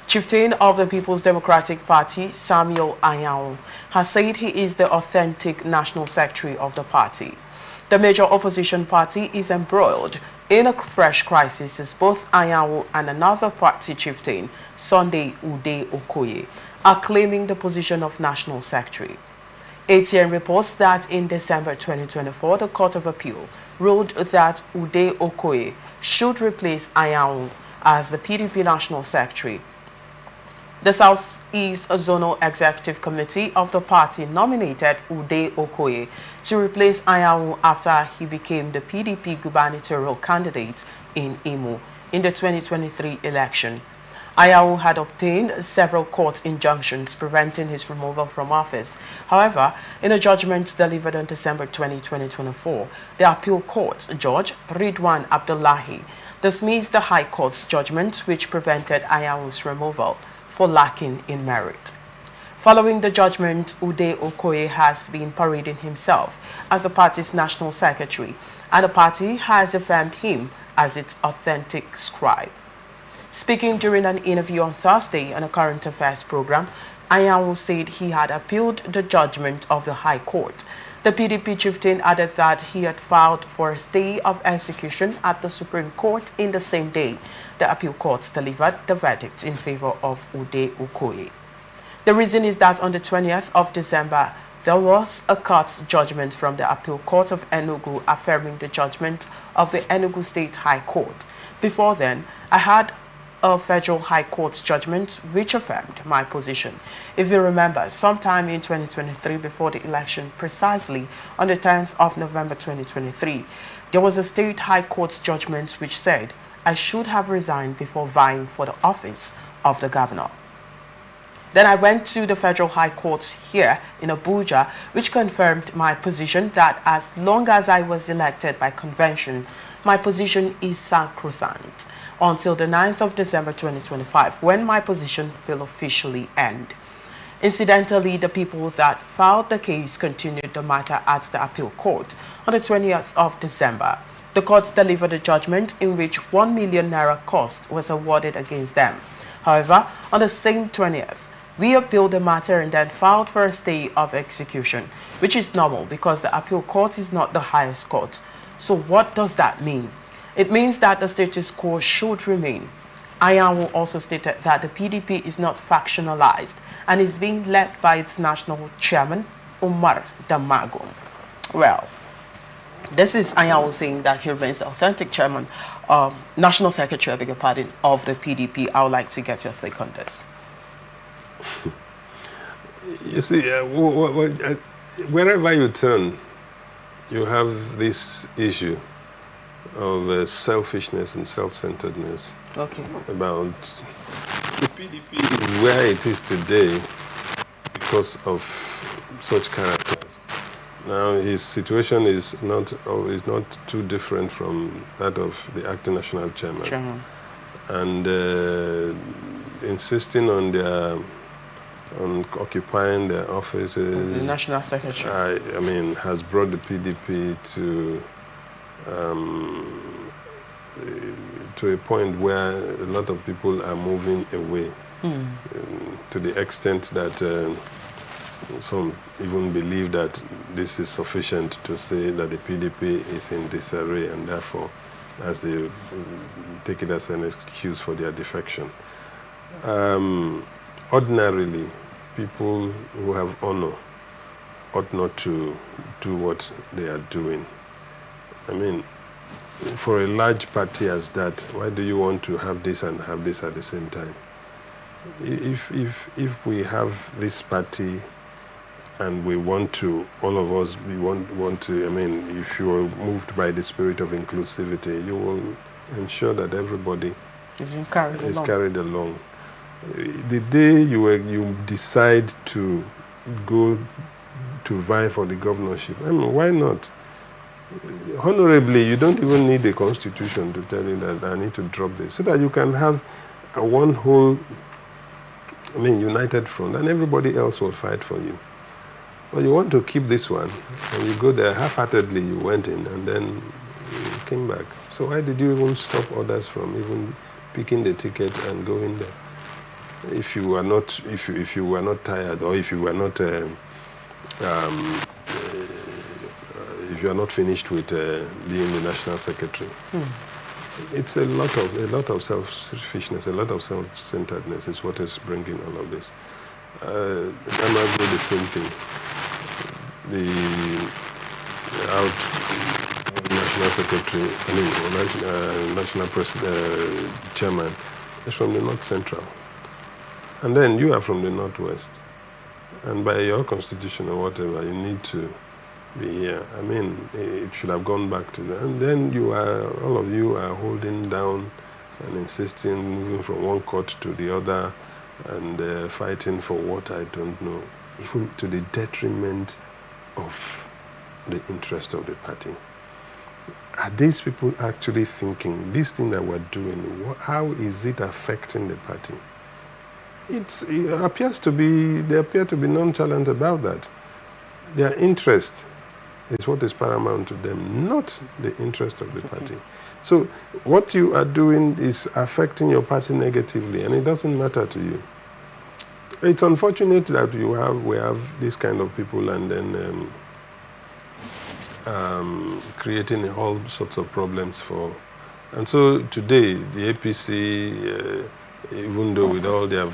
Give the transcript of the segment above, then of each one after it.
Chieftain of the People's Democratic Party, Samuel Anyanwu, has said he is the authentic national secretary of the party. The major opposition party is embroiled in a fresh crisis as both Anyanwu and another party chieftain, Sunday Ude-Okoye, are claiming the position of national secretary. ATN reports that in December 2024, the Court of Appeal ruled that Ude-Okoye should replace Anyanwu as the PDP national secretary. The Southeast Zonal Executive Committee of the party nominated Ude-Okoye to replace Anyanwu after he became the PDP gubernatorial candidate in Imo in the 2023 election. Anyanwu had obtained several court injunctions preventing his removal from office. However, in a judgment delivered on December 20, 2024, the appeal court judge, Ridwan Abdullahi, dismissed the High Court's judgment which prevented Anyanwu's removal for lacking in merit. Following the judgment, Ude-Okoye has been parading himself as the party's national secretary, and the party has affirmed him as its authentic scribe. Speaking during an interview on Thursday on a current affairs program, Anyanwu said he had appealed the judgment of the High Court. The PDP chieftain added that he had filed for a stay of execution at the Supreme Court in the same day the appeal court delivered the verdict in favor of Ude-Okoye. The reason is that on the 20th of December, there was a court judgment from the appeal court of Enugu affirming the judgment of the Enugu State High Court. Before then, I had a federal high court judgment which affirmed my position. If you remember, sometime in 2023 before the election, precisely on the 10th of November 2023, there was a state high court judgment which said I should have resigned before vying for the office of the governor. Then I went to the federal high court here in Abuja, which confirmed my position that as long as I was elected by convention, my position is sacrosanct until the 9th of December 2025, when my position will officially end. Incidentally, the people that filed the case continued the matter at the appeal court on the 20th of December. The court delivered a judgment in which 1 million naira cost was awarded against them. However, on the same 20th, we appealed the matter and then filed for a stay of execution, which is normal because the appeal court is not the highest court. So what does that mean? It means that the status quo should remain. Anyanwu also stated that the PDP is not factionalized and is being led by its national chairman, Umar Damago. Well, this is Anyanwu saying that he remains the authentic chairman, national secretary, I beg your pardon, of the PDP. I would like to get your take on this. You see, wherever you turn, you have this issue of selfishness and self-centeredness. Okay. About the PDP is where it is today because of such characters. Now his situation is not too different from that of the acting national chairman. And insisting on occupying their offices. The national secretary. I mean, has brought the PDP to a point where a lot of people are moving away, to the extent that some even believe that this is sufficient to say that the PDP is in disarray, and therefore, as they take it as an excuse for their defection. Ordinarily, people who have honor ought not to do what they are doing. I mean, for a large party as that, why do you want to have this and have this at the same time? If we have this party and we want to, all of us, we want to, I mean, if you are moved by the spirit of inclusivity, you will ensure that everybody is carried along. The day you decide to go to vie for the governorship, I mean, why not? Honorably, you don't even need a constitution to tell you that I need to drop this, so that you can have one whole, I mean, united front, and everybody else will fight for you. But you want to keep this one, and you go there half-heartedly, you went in, and then you came back. So why did you even stop others from even picking the ticket and going there? if you were not tired, or if you were not if you are not finished with being the national secretary. It's a lot of selfishness, a lot of self-centeredness is what is bringing all of this. Anyanwu did the same thing. The national secretary, national chairman is from the North Central. And then you are from the Northwest. And by your constitution or whatever, you need to be here. I mean, it should have gone back to that. And then all of you are holding down and insisting, moving from one court to the other, and fighting for what I don't know, even to the detriment of the interest of the party. Are these people actually thinking, this thing that we're doing, how is it affecting the party? It appears to be, they appear to be nonchalant about that. Their interest is what is paramount to them, not the interest of the party. So what you are doing is affecting your party negatively, and it doesn't matter to you. It's unfortunate that we have this kind of people, and then creating all sorts of problems for. And so today, the APC, even though with all their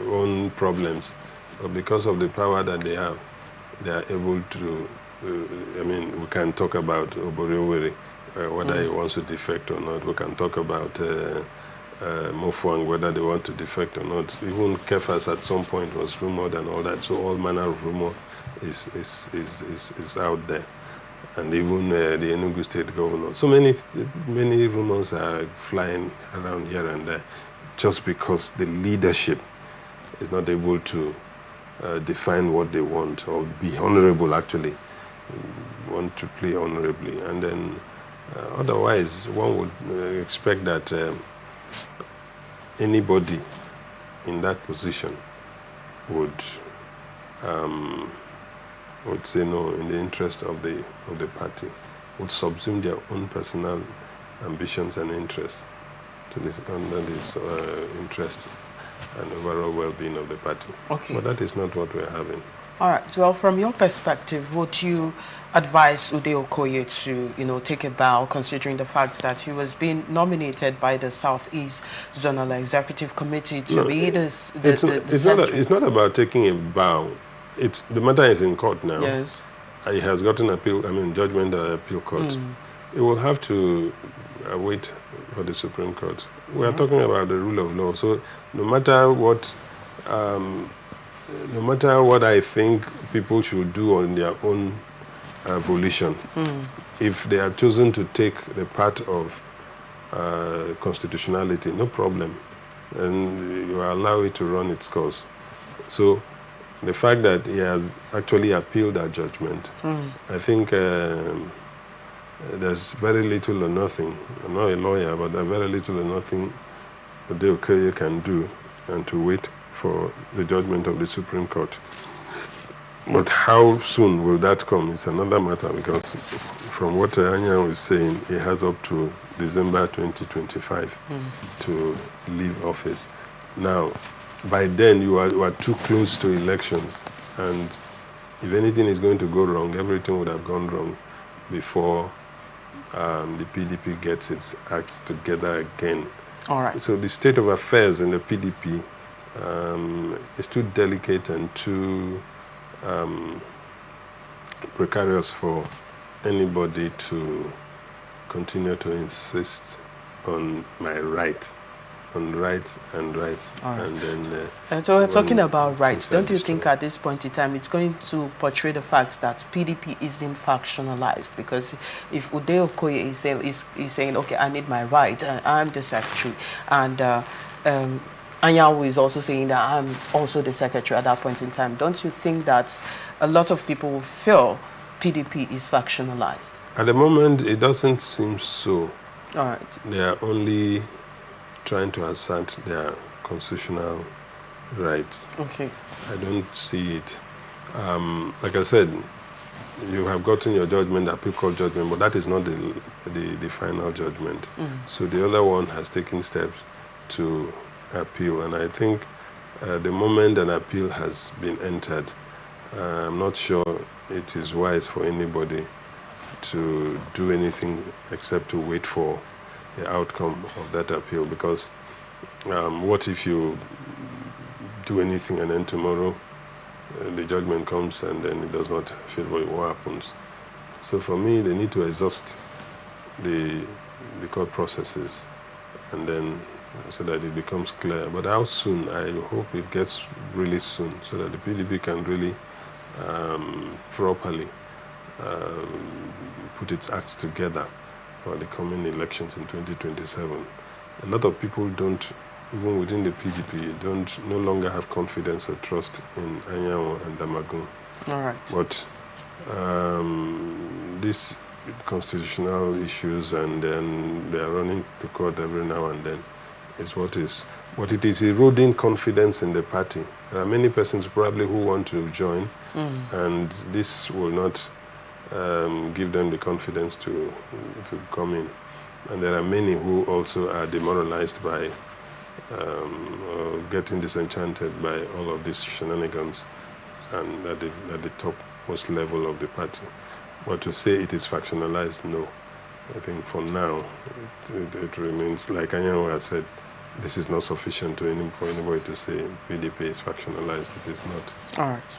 own problems, but because of the power that they are able to, I mean, we can talk about Ude-Okoye, whether he wants to defect or not. We can talk about Mofuang, whether they want to defect or not. Even Kefas at some point was rumored and all that. So all manner of rumor is out there. And even the Enugu state governor. So many rumors are flying around here and there, just because the leadership is not able to define what they want, or be honorable, actually, want to play honorably. And then otherwise, one would expect that anybody in that position would say no in the interest of the party, would subsume their own personal ambitions and interests to this under this interest and overall well-being of the party. Okay. But that is not what we're having. All right. Well, from your perspective, would you advise Ude-Okoye to, take a bow, considering the fact that he was being nominated by the Southeast Zonal Executive Committee to be the It's not about taking a bow. The matter is in court now. Yes. He has gotten judgment at appeal court. It will have to wait for the Supreme Court. We are talking about the rule of law. So no matter what I think people should do on their own volition, if they are chosen to take the part of constitutionality, no problem, and you allow it to run its course. So the fact that he has actually appealed that judgment, I think there's very little or nothing. I'm not a lawyer, but there's very little or nothing that Ude-Okoye can do, and to wait for the judgment of the Supreme Court. But how soon will that come? It's another matter, because from what Anyanwu is saying, he has up to December 2025 to leave office. Now, by then you are too close to elections, and if anything is going to go wrong, everything would have gone wrong before the PDP gets its acts together again. All right. So the state of affairs in the PDP is too delicate and too precarious for anybody to continue to insist on my right. On rights and rights. Right. And then so we're talking about rights. Don't you think at this point in time it's going to portray the fact that PDP is being factionalized? Because if Ude-Okoye is saying, okay, I need my right, I'm the secretary, and Anyanwu is also saying that I'm also the secretary at that point in time, don't you think that a lot of people will feel PDP is factionalized? At the moment, it doesn't seem so. All right. They are only trying to assert their constitutional rights. Okay. I don't see it. Like I said, you have gotten your judgment, appeal court judgment, but that is not the final judgment. So the other one has taken steps to appeal. And I think the moment an appeal has been entered, I'm not sure it is wise for anybody to do anything except to wait for the outcome of that appeal. Because what if you do anything and then tomorrow the judgment comes and then it does not favor you? What happens? So for me, they need to exhaust the court processes, and then so that it becomes clear. But how soon? I hope it gets really soon, so that the PDP can really properly put its acts together for the coming elections in 2027. A lot of people don't, even within the PDP, no longer have confidence or trust in Anyanwu and Damagun. All right. But these constitutional issues, and then they are running to court every now and then, is what it is eroding confidence in the party. There are many persons probably who want to join, and this will not give them the confidence to come in. And there are many who also are demoralized by or getting disenchanted by all of these shenanigans and at the topmost level of the party. But to say it is factionalized, no. I think for now, it remains, like Anyanwu has said, this is not sufficient for anybody to say PDP is factionalized. It is not. All right.